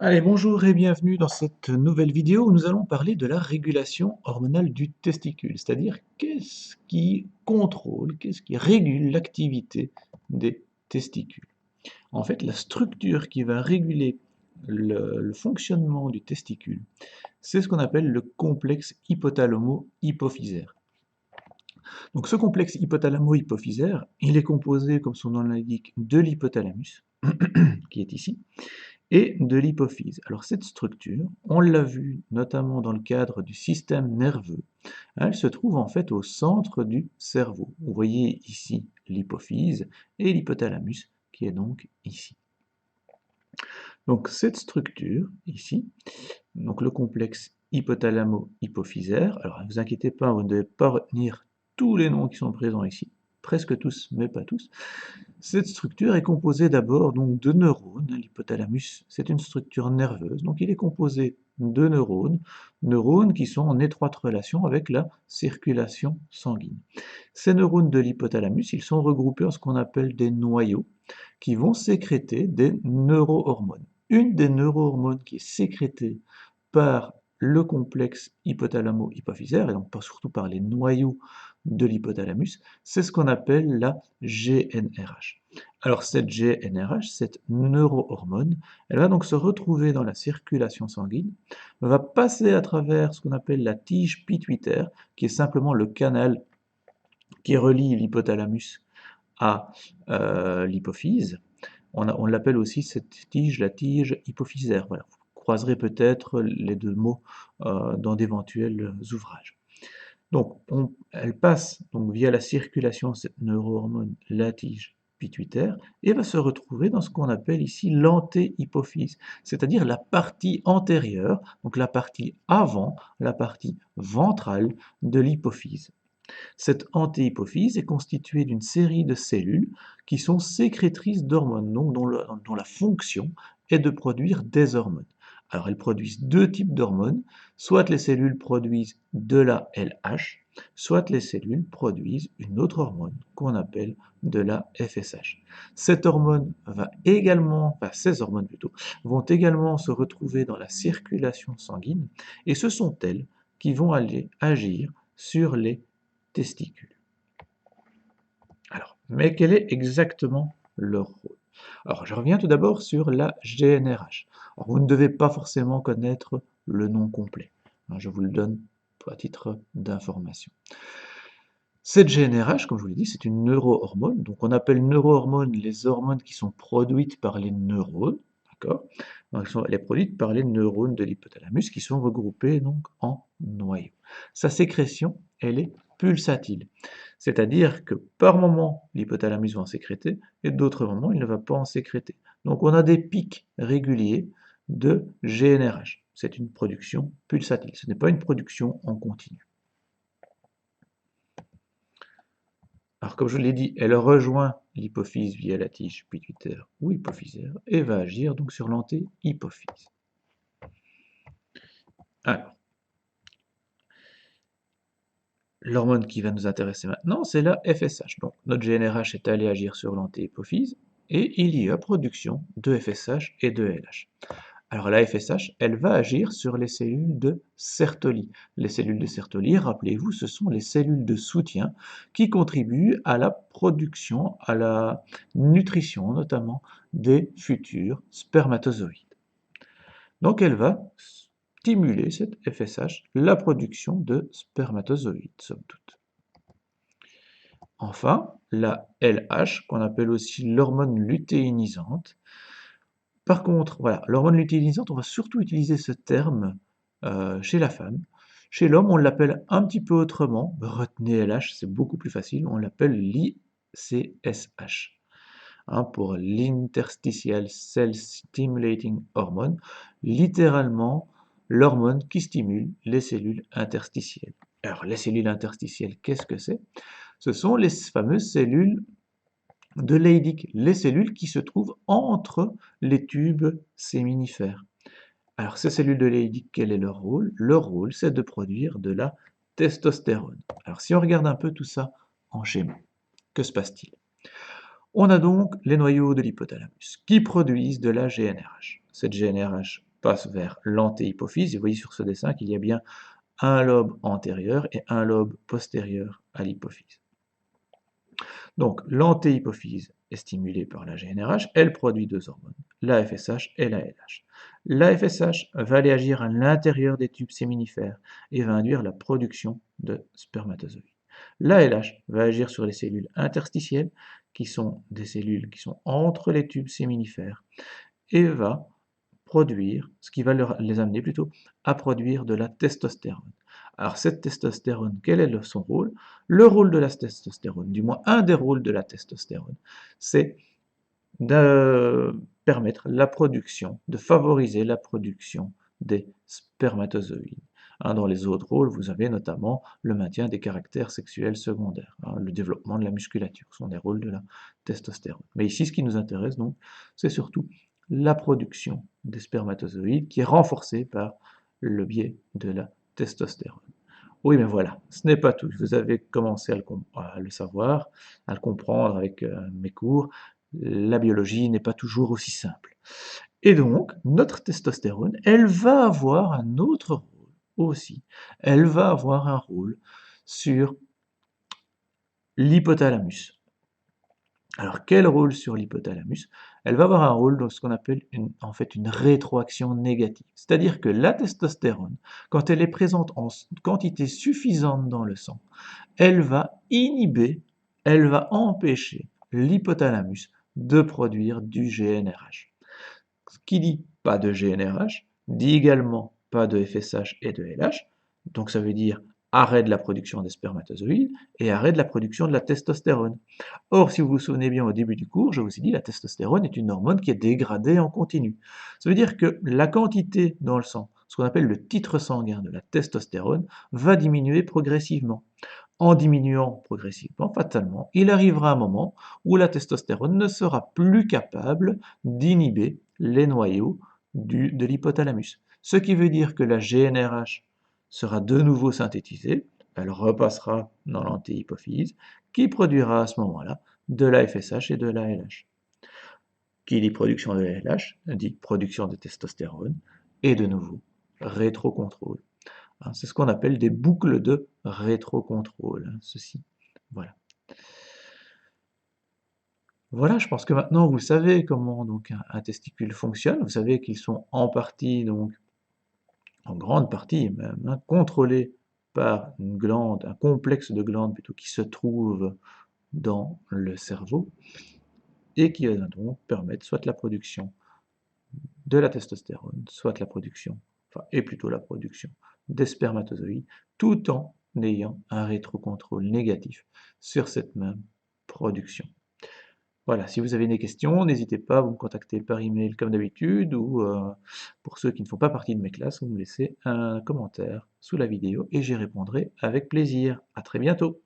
Allez, bonjour et bienvenue dans cette nouvelle vidéo où nous allons parler de la régulation hormonale du testicule, c'est-à-dire qu'est-ce qui contrôle, qu'est-ce qui régule l'activité des testicules. En fait, la structure qui va réguler le fonctionnement du testicule, c'est ce qu'on appelle le complexe hypothalamo-hypophysaire. Donc ce complexe hypothalamo-hypophysaire, il est composé, comme son nom l'indique, de l'hypothalamus, qui est ici, et de l'hypophyse. Alors cette structure, on l'a vu notamment dans le cadre du système nerveux, elle se trouve en fait au centre du cerveau. Vous voyez ici l'hypophyse et l'hypothalamus qui est donc ici. Donc cette structure ici, donc le complexe hypothalamo-hypophysaire, alors ne vous inquiétez pas, vous ne devez pas retenir tous les noms qui sont présents ici, presque tous, mais pas tous. Cette structure est composée d'abord donc de neurones. L'hypothalamus, c'est une structure nerveuse, donc il est composé de neurones, neurones qui sont en étroite relation avec la circulation sanguine. Ces neurones de l'hypothalamus, ils sont regroupés en ce qu'on appelle des noyaux, qui vont sécréter des neurohormones. Une des neurohormones qui est sécrétée par le complexe hypothalamo-hypophysaire, et donc surtout par les noyaux de l'hypothalamus, c'est ce qu'on appelle la GnRH. Alors cette GnRH, cette neurohormone, elle va donc se retrouver dans la circulation sanguine, va passer à travers ce qu'on appelle la tige pituitaire, qui est simplement le canal qui relie l'hypothalamus à l'hypophyse. On l'appelle aussi cette tige la tige hypophysaire. Voilà. Vous croiserez peut-être les deux mots dans d'éventuels ouvrages. Donc, elle passe donc via la circulation, cette neurohormone, la tige pituitaire, et va se retrouver dans ce qu'on appelle ici l'antéhypophyse, c'est-à-dire la partie antérieure, donc la partie avant, la partie ventrale de l'hypophyse. Cette antéhypophyse est constituée d'une série de cellules qui sont sécrétrices d'hormones, donc dont la fonction est de produire des hormones. Alors elles produisent deux types d'hormones, soit les cellules produisent de la LH, soit les cellules produisent une autre hormone qu'on appelle de la FSH. Cette hormone va également, enfin ces hormones plutôt, vont également se retrouver dans la circulation sanguine et ce sont elles qui vont aller agir sur les testicules. Alors, mais quel est exactement leur rôle? Alors, je reviens tout d'abord sur la GnRH. Alors, vous ne devez pas forcément connaître le nom complet. Je vous le donne à titre d'information. Cette GnRH, comme je vous l'ai dit, c'est une neurohormone. Donc, on appelle neurohormones les hormones qui sont produites par les neurones. D'accord? Elle est produite par les neurones de l'hypothalamus qui sont regroupés donc en noyaux. Sa sécrétion, elle est pulsatile. C'est-à-dire que par moment, l'hypothalamus va en sécréter et d'autres moments, il ne va pas en sécréter. Donc on a des pics réguliers de GnRH. C'est une production pulsatile, ce n'est pas une production en continu. Alors comme je l'ai dit, elle rejoint l'hypophyse via la tige pituitaire ou hypophysaire et va agir donc sur l'antéhypophyse. Alors, l'hormone qui va nous intéresser maintenant, c'est la FSH. Donc notre GnRH est allé agir sur l'antéhypophyse et il y a production de FSH et de LH. Alors la FSH, elle va agir sur les cellules de Sertoli. Les cellules de Sertoli, rappelez-vous, ce sont les cellules de soutien qui contribuent à la production, à la nutrition notamment des futurs spermatozoïdes. Donc elle va stimuler, cette FSH, la production de spermatozoïdes, somme toute. Enfin, la LH, qu'on appelle aussi l'hormone lutéinisante. Par contre, voilà, l'hormone lutéinisante, on va surtout utiliser ce terme chez la femme. Chez l'homme, on l'appelle un petit peu autrement. Retenez LH, c'est beaucoup plus facile. On l'appelle l'ICSH, pour l'Interstitial Cell Stimulating Hormone, littéralement l'hormone qui stimule les cellules interstitielles. Alors, les cellules interstitielles, qu'est-ce que c'est? Ce sont les fameuses cellules de Leydig, les cellules qui se trouvent entre les tubes séminifères. Alors ces cellules de Leydig, quel est leur rôle? Leur rôle, c'est de produire de la testostérone. Alors si on regarde un peu tout ça en schéma, que se passe-t-il? On a donc les noyaux de l'hypothalamus qui produisent de la GnRH. Cette GnRH, passe vers l'antéhypophyse. Et vous voyez sur ce dessin qu'il y a bien un lobe antérieur et un lobe postérieur à l'hypophyse. Donc l'antéhypophyse est stimulée par la GnRH, elle produit deux hormones, la FSH et la LH. La FSH va aller agir à l'intérieur des tubes séminifères et va induire la production de spermatozoïdes. La LH va agir sur les cellules interstitielles, qui sont des cellules qui sont entre les tubes séminifères, et va produire, ce qui va les amener plutôt à produire de la testostérone. Alors cette testostérone, quel est son rôle? Le rôle de la testostérone, du moins un des rôles de la testostérone, c'est de permettre la production, de favoriser la production des spermatozoïdes. Dans les autres rôles, vous avez notamment le maintien des caractères sexuels secondaires, le développement de la musculature, ce sont des rôles de la testostérone. Mais ici, ce qui nous intéresse donc, c'est surtout la production des spermatozoïdes qui est renforcée par le biais de la testostérone. Oui, mais voilà, ce n'est pas tout. Vous avez commencé à le savoir, à le comprendre avec mes cours. La biologie n'est pas toujours aussi simple. Et donc, notre testostérone, elle va avoir un autre rôle aussi. Elle va avoir un rôle sur l'hypothalamus. Alors, quel rôle sur l'hypothalamus? Elle va avoir un rôle dans ce qu'on appelle en fait une rétroaction négative. C'est-à-dire que la testostérone, quand elle est présente en quantité suffisante dans le sang, elle va inhiber, elle va empêcher l'hypothalamus de produire du GnRH. Ce qui dit pas de GnRH, dit également pas de FSH et de LH, donc ça veut dire arrêt de la production des spermatozoïdes et arrêt de la production de la testostérone. Or, si vous vous souvenez bien au début du cours, je vous ai dit que la testostérone est une hormone qui est dégradée en continu. Ça veut dire que la quantité dans le sang, ce qu'on appelle le titre sanguin de la testostérone, va diminuer progressivement. En diminuant progressivement, fatalement, il arrivera un moment où la testostérone ne sera plus capable d'inhiber les noyaux de l'hypothalamus. Ce qui veut dire que la GnRH sera de nouveau synthétisée, elle repassera dans l'antéhypophyse, qui produira à ce moment-là de la FSH et de la LH. Qui dit production de la LH, dit production de testostérone, et de nouveau, rétrocontrôle. C'est ce qu'on appelle des boucles de rétrocontrôle, ceci. Voilà. Voilà, je pense que maintenant vous savez comment donc un testicule fonctionne. Vous savez qu'ils sont en partie, donc en grande partie même, contrôlés par une glande, un complexe de glandes plutôt qui se trouve dans le cerveau et qui donc permettent soit la production de la testostérone, soit la production, et plutôt la production des spermatozoïdes, tout en ayant un rétrocontrôle négatif sur cette même production. Voilà, si vous avez des questions, n'hésitez pas à vous me contacter par email comme d'habitude, ou pour ceux qui ne font pas partie de mes classes, vous me laissez un commentaire sous la vidéo et j'y répondrai avec plaisir. À très bientôt.